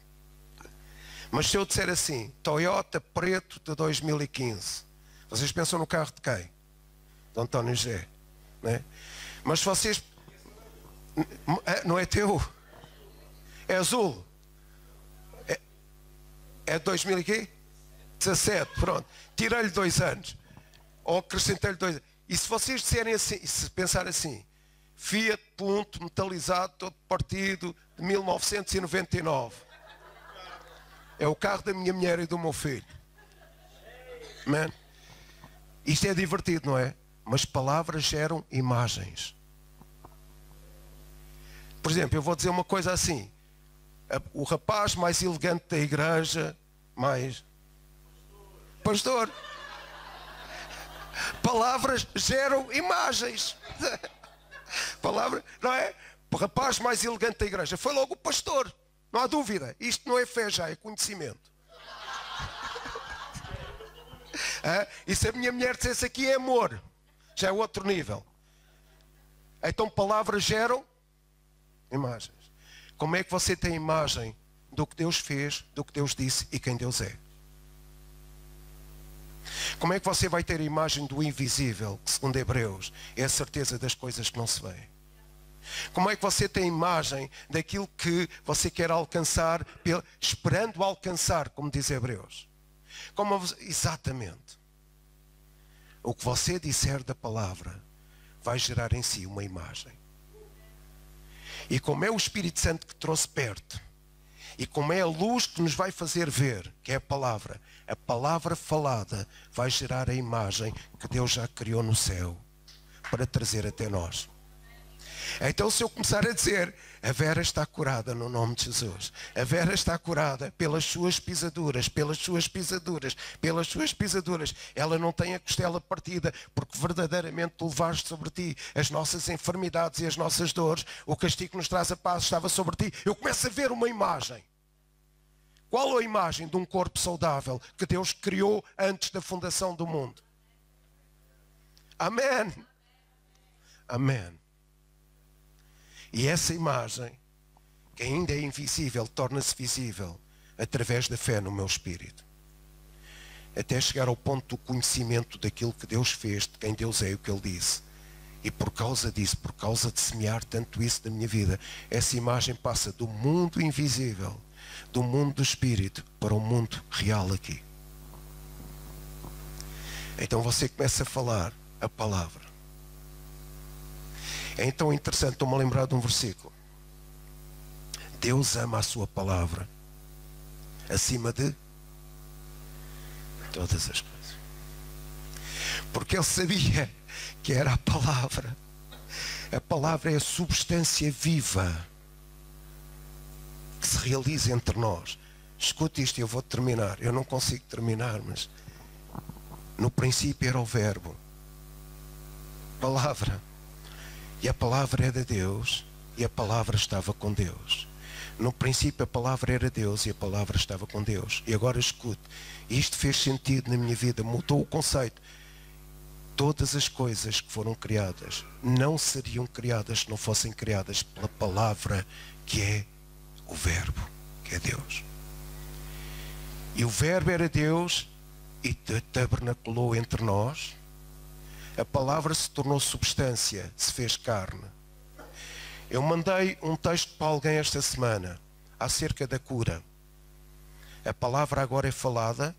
Mas se eu disser assim, Toyota preto de 2015, vocês pensam no carro de quem? Do António José. Né? Mas se vocês... Não é teu? É azul? É de 2017, pronto. Tirei-lhe 2 anos. Ou acrescentei-lhe 2 anos. E se vocês disserem assim, se pensar assim, Fiat Punto metalizado, todo partido, de 1999. É o carro da minha mulher e do meu filho. Man. Isto é divertido, não é? Mas palavras geram imagens. Por exemplo, eu vou dizer uma coisa assim. O rapaz mais elegante da igreja, mais... Pastor. Palavras geram imagens. Palavra, não é? O rapaz mais elegante da igreja foi logo o pastor. Não há dúvida. Isto não é fé já, é conhecimento. E se a minha mulher dissesse aqui é amor, já é outro nível. Então palavras geram imagens. Como é que você tem imagem do que Deus fez, do que Deus disse e quem Deus é? Como é que você vai ter a imagem do invisível, que segundo Hebreus é a certeza das coisas que não se veem? Como é que você tem a imagem daquilo que você quer alcançar, esperando alcançar, como diz Hebreus? Exatamente. O que você disser da palavra vai gerar em si uma imagem. E como é o Espírito Santo que trouxe perto, e como é a luz que nos vai fazer ver, que é a palavra falada vai gerar a imagem que Deus já criou no céu para trazer até nós. Então se eu começar a dizer, a Vera está curada no nome de Jesus, a Vera está curada pelas suas pisaduras, pelas suas pisaduras, pelas suas pisaduras, ela não tem a costela partida, porque verdadeiramente tu levaste sobre ti as nossas enfermidades e as nossas dores, o castigo que nos traz a paz estava sobre ti. Eu começo a ver uma imagem Qual a imagem de um corpo saudável que Deus criou antes da fundação do mundo? Amém. Amém. E essa imagem, que ainda é invisível, torna-se visível através da fé no meu espírito. Até chegar ao ponto do conhecimento daquilo que Deus fez, de quem Deus é e o que Ele disse. E por causa disso, por causa de semear tanto isso na minha vida, essa imagem passa do mundo invisível, do mundo do espírito, para o mundo real aqui. Então você começa a falar a palavra. É então interessante, estou-me a lembrar de um versículo. Deus ama a sua palavra acima de todas as coisas. Porque Ele sabia que era a palavra. A palavra é a substância viva que se realiza entre nós. Escute isto e eu vou terminar. Eu não consigo terminar, mas no princípio era o verbo. Palavra. E a palavra era Deus e a palavra estava com Deus. No princípio a palavra era Deus e a palavra estava com Deus. E agora escute, isto fez sentido na minha vida, mudou o conceito. Todas as coisas que foram criadas não seriam criadas se não fossem criadas pela palavra que é o verbo, que é Deus. E o verbo era Deus e tabernaculou entre nós. A palavra se tornou substância, se fez carne. Eu mandei um texto para alguém esta semana acerca da cura. A palavra agora é falada,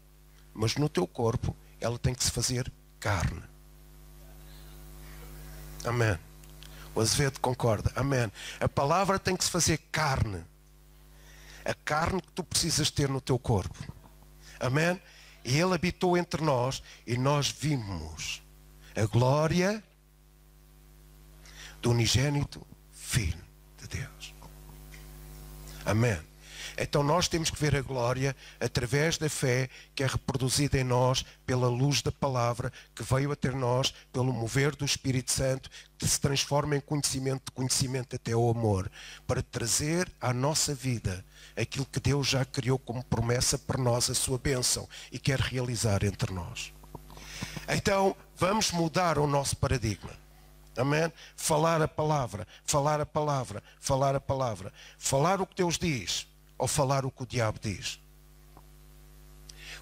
mas no teu corpo ela tem que se fazer carne. Amém. O Azevedo concorda. Amém. A palavra tem que se fazer carne. A carne que tu precisas ter no teu corpo. Amém. E Ele habitou entre nós e nós vimos a glória do unigênito Filho de Deus. Amém. Então nós temos que ver a glória através da fé que é reproduzida em nós pela luz da palavra que veio até nós pelo mover do Espírito Santo que se transforma em conhecimento, de conhecimento até o amor, para trazer à nossa vida aquilo que Deus já criou como promessa para nós, a sua bênção, e quer realizar entre nós. Então vamos mudar o nosso paradigma. Amém? Falar a palavra, falar a palavra, falar a palavra. Falar o que Deus diz ou falar o que o diabo diz.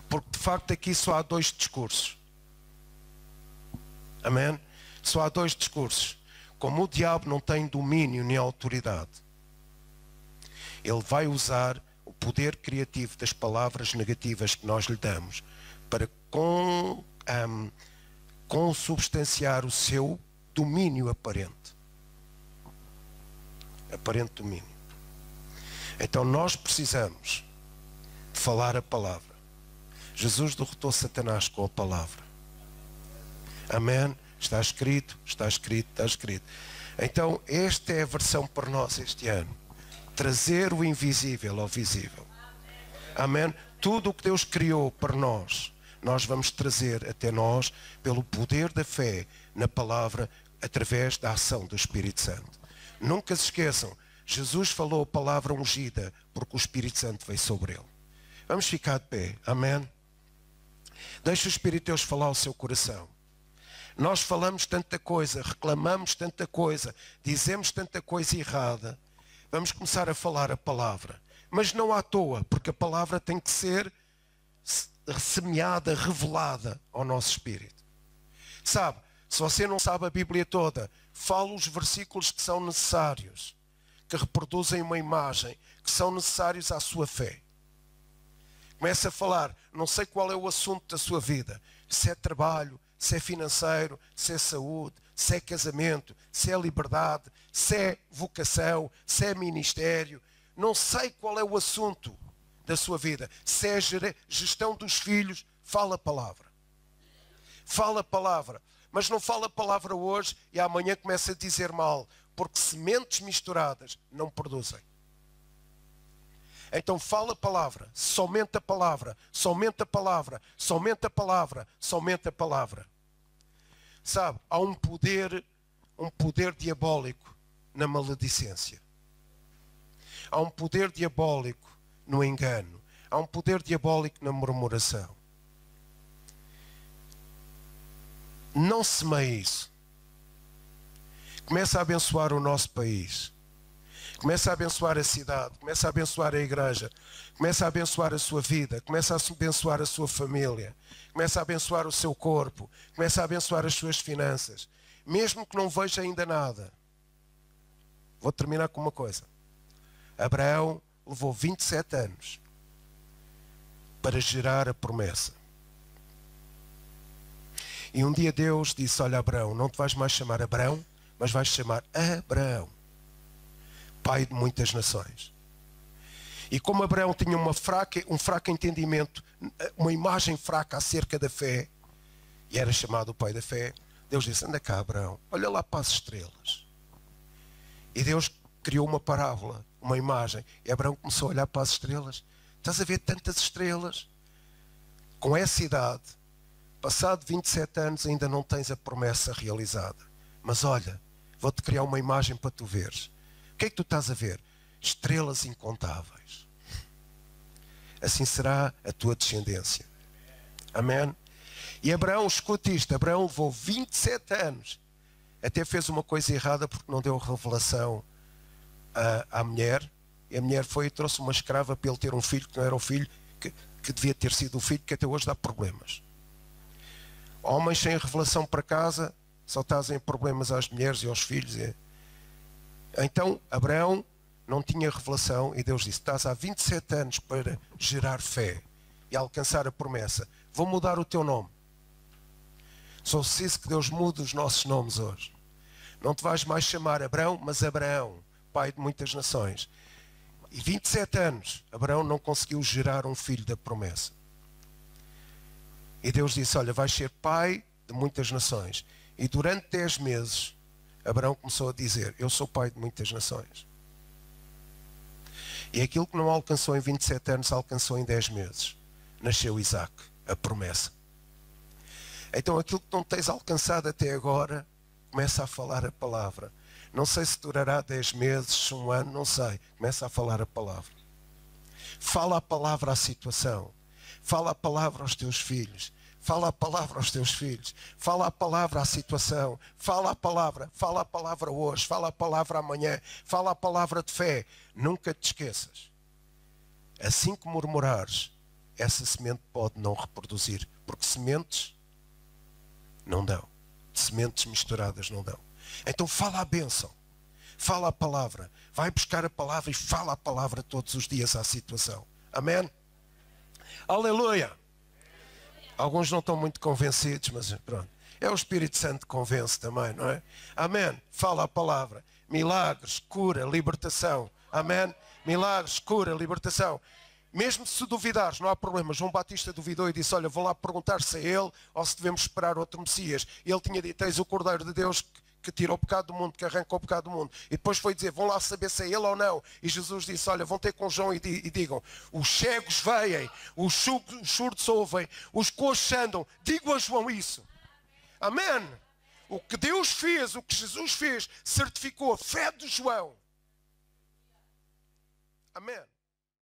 Porque de facto aqui só há dois discursos. Amém? Só há dois discursos. Como o diabo não tem domínio nem autoridade, ele vai usar o poder criativo das palavras negativas que nós lhe damos para consubstanciar o seu domínio aparente. Aparente domínio. Então nós precisamos de falar a palavra. Jesus derrotou Satanás com a palavra. Amém? Está escrito, está escrito, está escrito. Então esta é a versão para nós este ano. Trazer o invisível ao visível. Amém? Tudo o que Deus criou para nós, nós vamos trazer até nós pelo poder da fé na palavra, através da ação do Espírito Santo. Nunca se esqueçam, Jesus falou a palavra ungida porque o Espírito Santo veio sobre ele. Vamos ficar de pé. Amém? Deixa o Espírito de Deus falar ao seu coração. Nós falamos tanta coisa, reclamamos tanta coisa, dizemos tanta coisa errada. Vamos começar a falar a palavra. Mas não à toa, porque a palavra tem que ser semeada, revelada ao nosso espírito. Sabe, se você não sabe a Bíblia toda, fala os versículos que são necessários, que reproduzem uma imagem, que são necessários à sua fé. Começa a falar, não sei qual é o assunto da sua vida, se é trabalho, se é financeiro, se é saúde, se é casamento, se é liberdade, se é vocação, se é ministério. Não sei qual é o assunto da sua vida. Se é gestão dos filhos, fala a palavra. Fala a palavra. Mas não fala a palavra hoje e amanhã começa a dizer mal. Porque sementes misturadas não produzem. Então fala a palavra, somente a palavra, somente a palavra, somente a palavra, somente a palavra. Sabe, há um poder diabólico na maledicência. Há um poder diabólico no engano. Há um poder diabólico na murmuração. Não semeie isso. Começa a abençoar o nosso país. Começa a abençoar a cidade. Começa a abençoar a igreja. Começa a abençoar a sua vida. Começa a abençoar a sua família. Começa a abençoar o seu corpo. Começa a abençoar as suas finanças. Mesmo que não veja ainda nada. Vou terminar com uma coisa. Abraão levou 27 anos para gerar a promessa. E um dia Deus disse, olha Abraão, não te vais mais chamar Abraão, mas vais chamar Abraão, pai de muitas nações. E como Abraão tinha um fraco entendimento, uma imagem fraca acerca da fé, e era chamado o pai da fé, Deus disse, anda cá Abraão, olha lá para as estrelas. E Deus criou uma parábola, uma imagem, e Abraão começou a olhar para as estrelas. Estás a ver tantas estrelas? Com essa idade, passado 27 anos, ainda não tens a promessa realizada. Mas olha, vou-te criar uma imagem para tu veres. O que é que tu estás a ver? Estrelas incontáveis. Assim será a tua descendência. Amém? E Abraão, escute isto, Abraão levou 27 anos. Até fez uma coisa errada porque não deu revelação à mulher. E a mulher foi e trouxe uma escrava para ele ter um filho que não era o filho, que devia ter sido o filho, que até hoje dá problemas. Homens sem revelação para casa só trazem problemas às mulheres e aos filhos. Então Abraão não tinha revelação e Deus disse, estás há 27 anos para gerar fé e alcançar a promessa. Vou mudar o teu nome. Só preciso que Deus mude os nossos nomes hoje. Não te vais mais chamar Abraão, mas Abraão, pai de muitas nações. E 27 anos, Abraão não conseguiu gerar um filho da promessa. E Deus disse, olha, vais ser pai de muitas nações. E durante 10 meses, Abraão começou a dizer, eu sou pai de muitas nações. E aquilo que não alcançou em 27 anos, alcançou em 10 meses. Nasceu Isaac, a promessa. Então aquilo que não tens alcançado até agora, começa a falar a palavra. Não sei se durará 10 meses, um ano, não sei. Começa a falar a palavra. Fala a palavra à situação. Fala a palavra aos teus filhos. Fala a palavra aos teus filhos. Fala a palavra à situação. Fala a palavra hoje. Fala a palavra amanhã. Fala a palavra de fé. Nunca te esqueças. Assim que murmurares, essa semente pode não reproduzir. Porque sementes não dão. Sementes misturadas não dão. Então fala a bênção. Fala a palavra. Vai buscar a palavra e fala a palavra todos os dias à situação. Amém? Aleluia! Alguns não estão muito convencidos, mas pronto. É o Espírito Santo que convence também, não é? Amém. Fala a palavra. Milagres, cura, libertação. Amém. Milagres, cura, libertação. Mesmo se duvidares, não há problema. João Batista duvidou e disse, olha, vou lá perguntar se é ele ou se devemos esperar outro Messias. E ele tinha dito, eis o Cordeiro de Deus que tira o pecado do mundo, que arranca o pecado do mundo. E depois foi dizer, vão lá saber se é ele ou não. E Jesus disse, olha, vão ter com João e digam, os cegos veem, os surdos ouvem, os coxos andam. Digam a João isso. Amém. O que Deus fez, o que Jesus fez, certificou a fé de João. Amém.